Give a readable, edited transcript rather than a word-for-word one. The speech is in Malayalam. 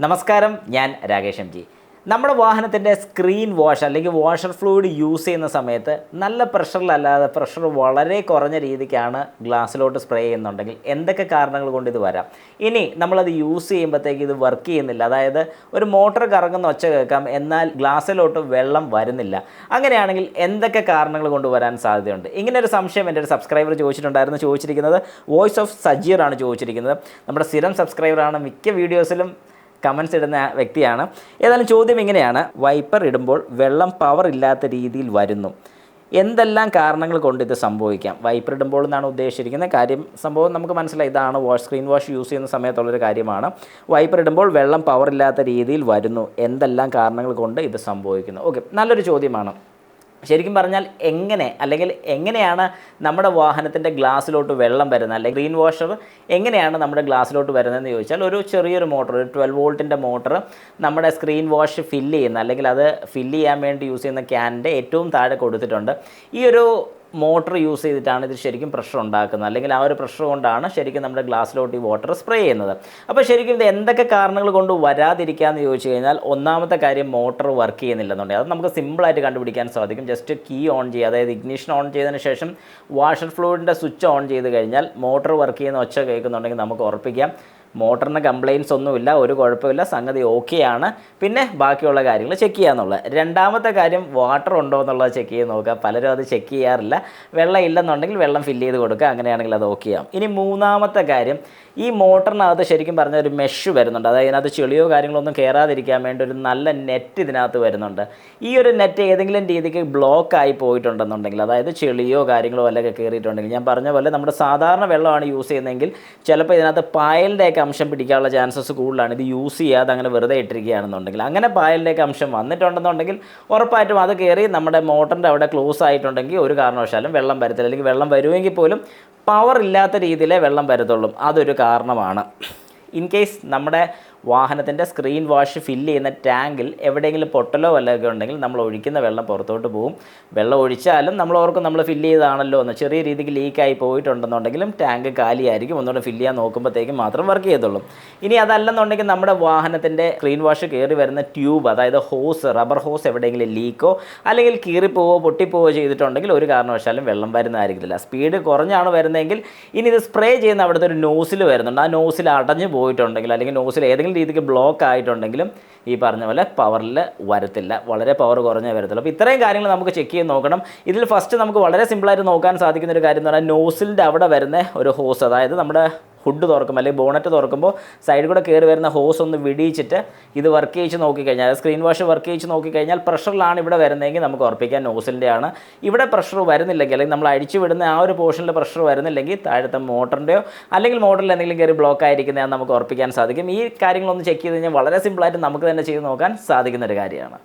നമസ്കാരം, ഞാൻ രാകേഷ് എം ജി. നമ്മുടെ വാഹനത്തിൻ്റെ സ്ക്രീൻ വാഷ് അല്ലെങ്കിൽ വാഷർ ഫ്ലൂയിഡ് യൂസ് ചെയ്യുന്ന സമയത്ത് നല്ല പ്രഷറിലല്ലാതെ പ്രഷർ വളരെ കുറഞ്ഞ രീതിക്കാണ് ഗ്ലാസ്സിലോട്ട് സ്പ്രേ ചെയ്യുന്നുണ്ടെങ്കിൽ എന്തൊക്കെ കാരണങ്ങൾ കൊണ്ട് ഇത് വരാം. ഇനി നമ്മളത് യൂസ് ചെയ്യുമ്പോഴത്തേക്ക് ഇത് വർക്ക് ചെയ്യുന്നില്ല, അതായത് ഒരു മോട്ടർ കറങ്ങുന്ന ഒച്ച കേൾക്കാം, എന്നാൽ ഗ്ലാസ്സിലോട്ട് വെള്ളം വരുന്നില്ല. അങ്ങനെയാണെങ്കിൽ എന്തൊക്കെ കാരണങ്ങൾ കൊണ്ട് വരാൻ സാധ്യതയുണ്ട്? ഇങ്ങനെ ഒരു സംശയം എൻ്റെ ഒരു സബ്സ്ക്രൈബർ ചോദിച്ചിരിക്കുന്നത് വോയിസ് ഓഫ് സജീർ ആണ് ചോദിച്ചിരിക്കുന്നത്. നമ്മുടെ സ്ഥിരം സബ്സ്ക്രൈബറാണ്, മിക്ക വീഡിയോസിലും കമൻസ് ഇടുന്ന വ്യക്തിയാണ്. ഏതായാലും ചോദ്യം ഇങ്ങനെയാണ്: വൈപ്പർ ഇടുമ്പോൾ വെള്ളം പവർ ഇല്ലാത്ത രീതിയിൽ വരുന്നു, എന്തെല്ലാം കാരണങ്ങൾ കൊണ്ട് ഇത് സംഭവിക്കാം? വൈപ്പർ ഇടുമ്പോൾ എന്നാണ് ഉദ്ദേശിച്ചിരിക്കുന്ന കാര്യം. സംഭവം നമുക്ക് മനസ്സിലായി, ഇതാണ് സ്ക്രീൻ വാഷ് യൂസ് ചെയ്യുന്ന സമയത്തുള്ളൊരു കാര്യമാണ്. വൈപ്പർ ഇടുമ്പോൾ വെള്ളം പവർ ഇല്ലാത്ത രീതിയിൽ വരുന്നു, എന്തെല്ലാം കാരണങ്ങൾ കൊണ്ട് ഇത് സംഭവിക്കുന്നു? ഓക്കെ, നല്ലൊരു ചോദ്യമാണ്. ശരിക്കും പറഞ്ഞാൽ എങ്ങനെയാണ് നമ്മുടെ വാഹനത്തിൻ്റെ ഗ്ലാസ്സിലോട്ട് വെള്ളം വരുന്നത്, അല്ലെങ്കിൽ ഗ്രീൻ വാഷർ എങ്ങനെയാണ് നമ്മുടെ ഗ്ലാസ്സിലോട്ട് വരുന്നതെന്ന് ചോദിച്ചാൽ, ഒരു ചെറിയൊരു മോട്ടർ, ഒരു 12 വോൾട്ടിൻ്റെ മോട്ടർ നമ്മുടെ സ്ക്രീൻ വാഷ് ഫില്ല് ചെയ്യുന്ന, അല്ലെങ്കിൽ അത് ഫില്ല് ചെയ്യാൻ വേണ്ടി യൂസ് ചെയ്യുന്ന ക്യാനിൻ്റെ ഏറ്റവും താഴെ കൊടുത്തിട്ടുണ്ട്. ഈ ഒരു മോട്ടർ യൂസ് ചെയ്തിട്ടാണ് ഇത് ശരിക്കും പ്രഷർ ഉണ്ടാക്കുന്നത്, അല്ലെങ്കിൽ ആ ഒരു പ്രഷർ കൊണ്ടാണ് ശരിക്കും നമ്മുടെ ഗ്ലാസ്സിലോട്ട് ഈ വാട്ടർ സ്പ്രേ ചെയ്യുന്നത്. അപ്പോൾ ശരിക്കും ഇത് എന്തൊക്കെ കാരണങ്ങൾ കൊണ്ട് വരാതിരിക്കാമെന്ന് ചോദിച്ചു കഴിഞ്ഞാൽ, ഒന്നാമത്തെ കാര്യം മോട്ടർ വർക്ക് ചെയ്യുന്നില്ലെന്നുണ്ടെങ്കിൽ അത് നമുക്ക് സിമ്പിളായിട്ട് കണ്ടുപിടിക്കാൻ സാധിക്കും. ജസ്റ്റ് കീ ഓൺ ചെയ്യുക, അതായത് ഇഗ്നിഷൻ ഓൺ ചെയ്തതിന് ശേഷം വാഷർ ഫ്ലൂയിഡിൻ്റെ സ്വിച്ച് ഓൺ ചെയ്ത് കഴിഞ്ഞാൽ മോട്ടർ വർക്ക് ചെയ്യുന്ന ഒച്ച കേൾക്കുന്നുണ്ടെങ്കിൽ നമുക്ക് ഉറപ്പിക്കാം മോട്ടറിന് കംപ്ലയിൻസ് ഒന്നുമില്ല, ഒരു കുഴപ്പമില്ല, സംഗതി ഓക്കെയാണ്. പിന്നെ ബാക്കിയുള്ള കാര്യങ്ങൾ ചെക്ക് ചെയ്യാന്നുള്ളത്. രണ്ടാമത്തെ കാര്യം വാട്ടർ ഉണ്ടോ എന്നുള്ളത് ചെക്ക് ചെയ്ത് നോക്കുക. പലരും അത് ചെക്ക് ചെയ്യാറില്ല. വെള്ളം ഇല്ലെന്നുണ്ടെങ്കിൽ വെള്ളം ഫില്ല് ചെയ്ത് കൊടുക്കുക, അങ്ങനെയാണെങ്കിൽ അത് ഓക്കെ ആവും. ഇനി മൂന്നാമത്തെ കാര്യം, ഈ മോട്ടറിനകത്ത് ശരിക്കും പറഞ്ഞാൽ ഒരു മെഷ് വരുന്നുണ്ട്, അതായത് അതിനകത്ത് ചെളിയോ കാര്യങ്ങളൊന്നും കയറാതിരിക്കാൻ വേണ്ടി ഒരു നല്ല നെറ്റ് ഇതിനകത്ത് വരുന്നുണ്ട്. ഈ ഒരു നെറ്റ് ഏതെങ്കിലും രീതിക്ക് ബ്ലോക്കായി പോയിട്ടുണ്ടെന്നുണ്ടെങ്കിൽ, അതായത് ചെളിയോ കാര്യങ്ങളോ വല്ലതൊക്കെ കയറിയിട്ടുണ്ടെങ്കിൽ, ഞാൻ പറഞ്ഞ പോലെ നമ്മുടെ സാധാരണ വെള്ളമാണ് യൂസ് ചെയ്യുന്നതെങ്കിൽ ചിലപ്പോൾ ഇതിനകത്ത് പായലിൻ്റെയൊക്കെ അംശം പിടിക്കാനുള്ള ചാൻസസ് കൂടുതലാണ്. ഇത് യൂസ് ചെയ്യാതെ അങ്ങനെ വെറുതെ ഇട്ടിരിക്കുകയാണെന്നുണ്ടെങ്കിൽ, അങ്ങനെ പായലിൻ്റെയൊക്കെ അംശം വന്നിട്ടുണ്ടെന്നുണ്ടെങ്കിൽ ഉറപ്പായിട്ടും അത് കയറി നമ്മുടെ മോട്ടറിൻ്റെ അവിടെ ക്ലോസ് ആയിട്ടുണ്ടെങ്കിൽ ഒരു കാരണവശാലും വെള്ളം വരത്തില്ല, അല്ലെങ്കിൽ വെള്ളം വരുമെങ്കിൽ പോലും പവർ ഇല്ലാത്ത രീതിയിലേ വെള്ളം വരത്തുള്ളൂ. അതൊരു കാരണമാണ്. ഇൻ കേസ് നമ്മുടെ വാഹനത്തിൻ്റെ സ്ക്രീൻ വാഷ് ഫില്ല് ചെയ്യുന്ന ടാങ്കിൽ എവിടെയെങ്കിലും പൊട്ടലോ വല്ലതൊക്കെ ഉണ്ടെങ്കിൽ നമ്മൾ ഒഴിക്കുന്ന വെള്ളം പുറത്തോട്ട് പോകും. വെള്ളം ഒഴിച്ചാലും നമ്മൾ ഓർക്കും നമ്മൾ ഫില്ല് ചെയ്താണല്ലോ എന്ന്. ചെറിയ രീതിക്ക് ലീക്കായി പോയിട്ടുണ്ടെന്നുണ്ടെങ്കിലും ടാങ്ക് കാലിയായിരിക്കും, ഒന്നുകൂടെ ഫില്ല് ചെയ്യാൻ നോക്കുമ്പോഴത്തേക്കും മാത്രം വർക്ക് ചെയ്തുള്ളൂ. ഇനി അതല്ലെന്നുണ്ടെങ്കിൽ നമ്മുടെ വാഹനത്തിൻ്റെ സ്ക്രീൻ വാഷ് കയറി വരുന്ന ട്യൂബ്, അതായത് ഹോസ്, റബ്ബർ ഹോസ് എവിടെയെങ്കിലും ലീക്കോ അല്ലെങ്കിൽ കീറിപ്പോവോ പൊട്ടിപ്പോവോ ചെയ്തിട്ടുണ്ടെങ്കിൽ ഒരു കാരണവശാലും വെള്ളം വരുന്നതായിരിക്കില്ല. സ്പീഡ് കുറഞ്ഞാണ് വരുന്നതെങ്കിൽ ഇനി ഇത് സ്പ്രേ ചെയ്യുന്ന അവിടുത്തെ ഒരു നോസിൽ വരുന്നുണ്ട്, ആ നോസിൽ അടഞ്ഞു പോയിട്ടുണ്ടെങ്കിൽ, അല്ലെങ്കിൽ നോസിൽ ഏതെങ്കിലും രീതിക്ക് ബ്ലോക്ക് ആയിട്ടുണ്ടെങ്കിലും ഈ പറഞ്ഞ പോലെ പവറിൽ വരത്തില്ല, വളരെ പവർ കുറഞ്ഞേ വരത്തുള്ളൂ. അപ്പോൾ ഇത്രയും കാര്യങ്ങൾ നമുക്ക് ചെക്ക് ചെയ്ത് നോക്കണം. ഇതിൽ ഫസ്റ്റ് നമുക്ക് വളരെ സിമ്പിളായിട്ട് നോക്കാൻ സാധിക്കുന്ന ഒരു കാര്യം എന്ന് പറഞ്ഞാൽ, നോസിലിൻ്റെ അവിടെ വരുന്ന ഒരു ഹോസ്, അതായത് നമ്മുടെ ഹുഡ് തുറക്കുമ്പോൾ അല്ലെങ്കിൽ ബോണറ്റ് തുറക്കുമ്പോൾ സൈഡിൽ കൂടെ കയറി വരുന്ന ഹോസ് ഒന്ന് വിടിയിച്ചിട്ട് ഇത് വർക്ക് ചെയ്യിച്ച് നോക്കിക്കഴിഞ്ഞാൽ, സ്ക്രീൻ വാഷ് വർക്ക് ചെയ്യിച്ച് നോക്കിക്കഴിഞ്ഞാൽ പ്രഷറിലാണ് ഇവിടെ വരുന്നതെങ്കിൽ നമുക്ക് ഉറപ്പിക്കാൻ നോസിലിൻ്റെ ആണ്. ഇവിടെ പ്രഷർ വരുന്നില്ലെങ്കിൽ, അല്ലെങ്കിൽ നമ്മൾ അഴിച്ചു വിടുന്ന ആ ഒരു പോർഷനിൽ പ്രഷർ വരുന്നില്ലെങ്കിൽ താഴത്തെ മോട്ടറിൻ്റെയോ അല്ലെങ്കിൽ മോട്ടറിൽ എന്തെങ്കിലും കയറി ബ്ലോക്ക് ആയിരിക്കുന്നതാണ് നമുക്ക് ഉറപ്പിക്കാൻ സാധിക്കും. ഈ കാര്യങ്ങളൊന്ന് ചെക്ക് ചെയ്ത് കഴിഞ്ഞാൽ വളരെ സിമ്പിളായിട്ട് നമുക്ക് തന്നെ ചെയ്ത് നോക്കാൻ സാധിക്കുന്ന ഒരു കാര്യമാണ്.